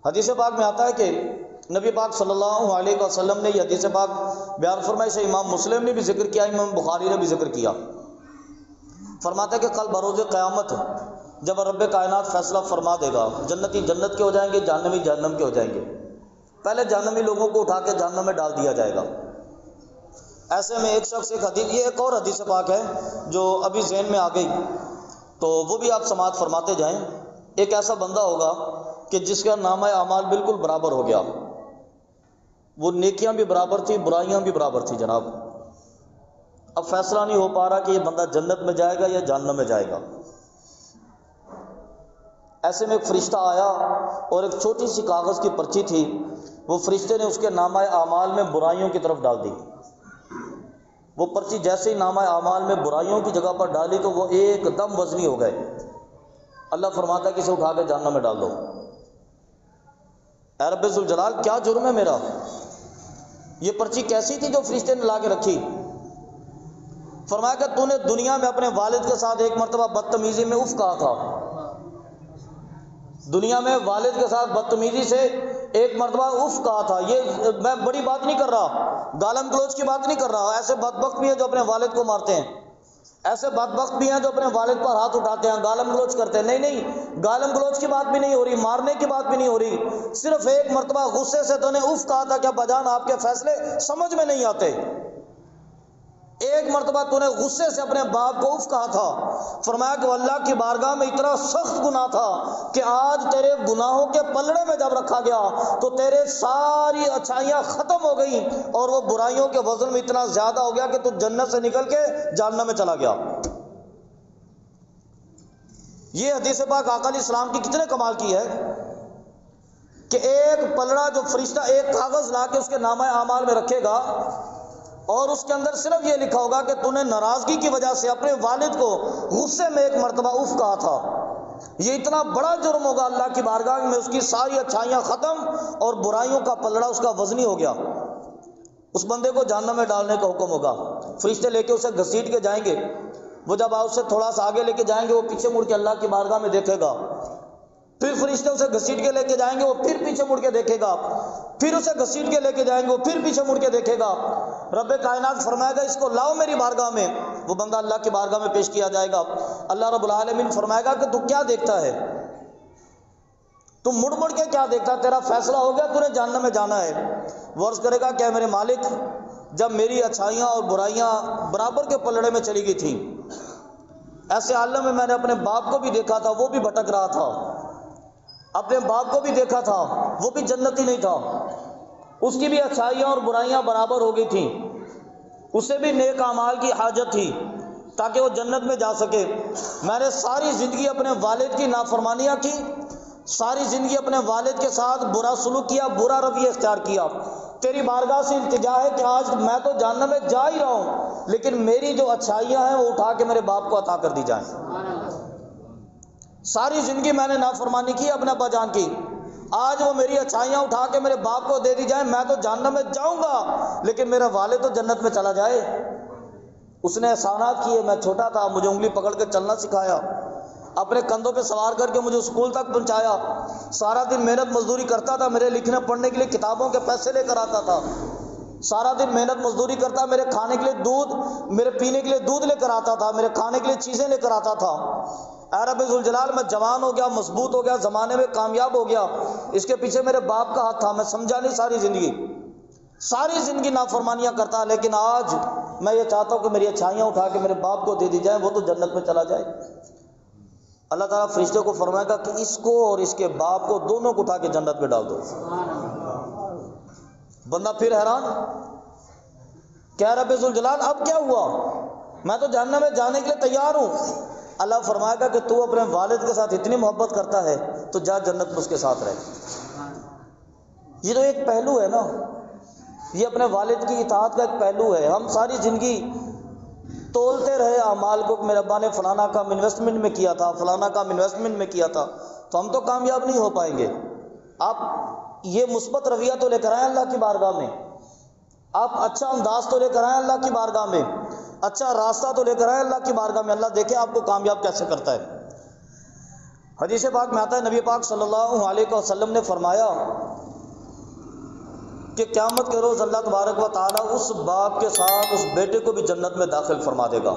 حدیث پاک میں آتا ہے کہ نبی پاک صلی اللہ علیہ وسلم نے یہ حدیث پاک بیان فرمائی سے امام مسلم نے بھی ذکر کیا، امام بخاری نے بھی ذکر کیا۔ فرماتا ہے کہ کل بروز قیامت جب رب کائنات فیصلہ فرما دے گا، جنتی جنت کے ہو جائیں گے، جہنمی جہنم کے ہو جائیں گے۔ پہلے جہنمی لوگوں کو اٹھا کے جہنم میں ڈال دیا جائے گا۔ ایسے میں ایک شخص ایک حدیث، یہ ایک اور حدیث پاک ہے جو ابھی ذہن میں آ گئی، تو وہ بھی آپ سماعت فرماتے جائیں۔ ایک ایسا بندہ ہوگا کہ جس کا نامہ اعمال بالکل برابر ہو گیا، وہ نیکیاں بھی برابر تھی، برائیاں بھی برابر تھی جناب۔ اب فیصلہ نہیں ہو پا رہا کہ یہ بندہ جنت میں جائے گا یا جہنم میں جائے گا۔ ایسے میں ایک فرشتہ آیا اور ایک چھوٹی سی کاغذ کی پرچی تھی، وہ فرشتے نے اس کے نامہ اعمال میں برائیوں کی طرف ڈال دی۔ وہ پرچی جیسے ہی نامہ اعمال میں برائیوں کی جگہ پر ڈالی تو وہ ایک دم وزنی ہو گئے۔ اللہ فرماتا ہے کہ اسے اٹھا کے جہنم میں ڈال دو۔ اے رب ذوالجلال، کیا جرم ہے میرا؟ یہ پرچی کیسی تھی جو فرشتے نے لا کے رکھی؟ فرمایا کہ تو نے دنیا میں اپنے والد کے ساتھ ایک مرتبہ بدتمیزی میں اف کہا تھا۔ دنیا میں والد کے ساتھ بدتمیزی سے ایک مرتبہ اف کہا تھا۔ یہ میں بڑی بات نہیں کر رہا، گالم گلوچ کی بات نہیں کر رہا۔ ایسے بدبخت بھی ہیں جو اپنے والد کو مارتے ہیں، ایسے بدبخت بھی ہیں جو اپنے والد پر ہاتھ اٹھاتے ہیں، گالم گلوچ کرتے ہیں۔ نہیں، گالم گلوچ کی بات بھی نہیں ہو رہی، مارنے کی بات بھی نہیں ہو رہی۔ صرف ایک مرتبہ غصے سے تو نے اف کہا تھا، کیا بجان آپ کے فیصلے سمجھ میں نہیں آتے؟ ایک مرتبہ تو نے غصے سے اپنے باپ کو اف کہا تھا۔ فرمایا کہ اللہ کی بارگاہ میں اتنا سخت گناہ تھا کہ آج تیرے گناہوں کے پلڑے میں جب رکھا گیا تو تیرے ساری اچھائیاں ختم ہو گئیں اور وہ برائیوں کے وزن میں اتنا زیادہ ہو گیا کہ تو جنت سے نکل کے جہنم میں چلا گیا۔ یہ حدیث پاک آقا علیہ السلام کی کتنے کمال کی ہے کہ ایک پلڑا جو فرشتہ ایک کاغذ لا کے اس کے نامہ اعمال میں رکھے گا اور اس کے اندر صرف یہ لکھا ہوگا کہ تو نے ناراضگی کی وجہ سے اپنے والد کو غصے میں ایک مرتبہ اف کہا تھا۔ یہ اتنا بڑا جرم ہوگا اللہ کی بارگاہ میں، اس کی ساری اچھائیاں ختم اور برائیوں کا پلڑا اس کا وزنی ہو گیا۔ اس بندے کو جہنم میں ڈالنے کا حکم ہوگا۔ فرشتے لے کے اسے گھسیٹ کے جائیں گے۔ وہ جب آپ اسے تھوڑا سا آگے لے کے جائیں گے، وہ پیچھے مڑ کے اللہ کی بارگاہ میں دیکھے گا۔ پھر فرشتے اسے گھسیٹ کے لے کے جائیں گے، وہ پھر پیچھے مڑ کے دیکھے گا۔ پھر اسے گھسیٹ کے لے کے جائیں گے، وہ پھر پیچھے مڑ کے دیکھے گا۔ رب کائنات فرمائے گا اس کو لاؤ میری بارگاہ میں۔ وہ بندہ اللہ کی بارگاہ میں پیش کیا جائے گا۔ اللہ رب العالمین فرمائے گا کہ تو کیا دیکھتا ہے؟ تم مڑ مڑ کے کیا دیکھتا؟ تیرا فیصلہ ہو گیا، تو نے جہنم میں جانا ہے۔ وہ عرض کرے گا کہ میرے مالک، جب میری اچھائیاں اور برائیاں برابر کے پلڑے میں چلی گئی تھیں، ایسے عالم میں نے اپنے باپ کو بھی دیکھا تھا، وہ بھی بھٹک رہا تھا۔ اپنے باپ کو بھی دیکھا تھا، وہ بھی جنتی نہیں تھا، اس کی بھی اچھائیاں اور برائیاں برابر ہو گئی تھیں، اسے بھی نیک اعمال کی حاجت تھی تاکہ وہ جنت میں جا سکے۔ میں نے ساری زندگی اپنے والد کی نافرمانیاں کی، ساری زندگی اپنے والد کے ساتھ برا سلوک کیا، برا رویہ اختیار کیا۔ تیری بارگاہ سے التجا ہے کہ آج میں تو جہنم میں جا ہی رہا ہوں، لیکن میری جو اچھائیاں ہیں وہ اٹھا کے میرے باپ کو عطا کر دی جائیں۔ ساری زندگی میں نے نافرمانی کی اپنے ابا جان کی، آج وہ میری اچھائیاں اٹھا کے میرے باپ کو دے دی جائیں۔ میں تو جہنم میں جاؤں گا لیکن میرا والد تو جنت میں چلا جائے۔ اس نے احسانات کیے، میں چھوٹا تھا، مجھے انگلی پکڑ کے چلنا سکھایا، اپنے کندھوں پہ سوار کر کے مجھے اسکول تک پہنچایا، سارا دن محنت مزدوری کرتا تھا، میرے لکھنے پڑھنے کے لیے کتابوں کے پیسے لے کر آتا تھا، سارا دن محنت مزدوری کرتا، میرے کھانے کے لیے دودھ، میرے پینے کے لیے دودھ لے کر آتا تھا، میرے کھانے کے لیے چیزیں لے کر آتا تھا۔ اے رب ذوالجلال، میں جوان ہو گیا، مضبوط ہو گیا، زمانے میں کامیاب ہو گیا، اس کے پیچھے میرے باپ کا ہاتھ تھا، میں سمجھا نہیں۔ ساری زندگی نافرمانیاں کرتا، لیکن آج میں یہ چاہتا ہوں کہ میری اچھائیاں اٹھا کے میرے باپ کو دے دی جائیں، وہ تو جنت میں چلا جائے۔ اللہ تعالیٰ فرشتے کو فرمائے گا کہ اس کو اور اس کے باپ کو دونوں کو اٹھا کے جنت میں ڈال دو۔ بندہ پھر حیران، کیا رب ذوالجلال اب کیا ہوا؟ میں تو جہنم میں جانے کے لیے تیار ہوں۔ اللہ فرمائے گا کہ تو اپنے والد کے ساتھ اتنی محبت کرتا ہے تو جا جنت میں اس کے ساتھ رہے۔ یہ تو ایک پہلو ہے نا، یہ اپنے والد کی اطاعت کا ایک پہلو ہے۔ ہم ساری زندگی تولتے رہے اعمال کو، میرے ابا نے فلانا کام انویسٹمنٹ میں کیا تھا، فلانا کام انویسٹمنٹ میں کیا تھا، تو ہم تو کامیاب نہیں ہو پائیں گے۔ آپ یہ مثبت رویہ تو لے کر آئیں اللہ کی بارگاہ میں، آپ اچھا انداز تو لے کر آئیں اللہ کی بارگاہ میں، اچھا راستہ تو لے کر آئیں اللہ کی بارگاہ میں، اللہ دیکھے آپ کو کامیاب کیسے کرتا ہے۔ حدیث پاک میں آتا ہے نبی پاک صلی اللہ علیہ وسلم نے فرمایا کہ قیامت کے روز اللہ تبارک و تعالیٰ اس باپ کے ساتھ اس بیٹے کو بھی جنت میں داخل فرما دے گا۔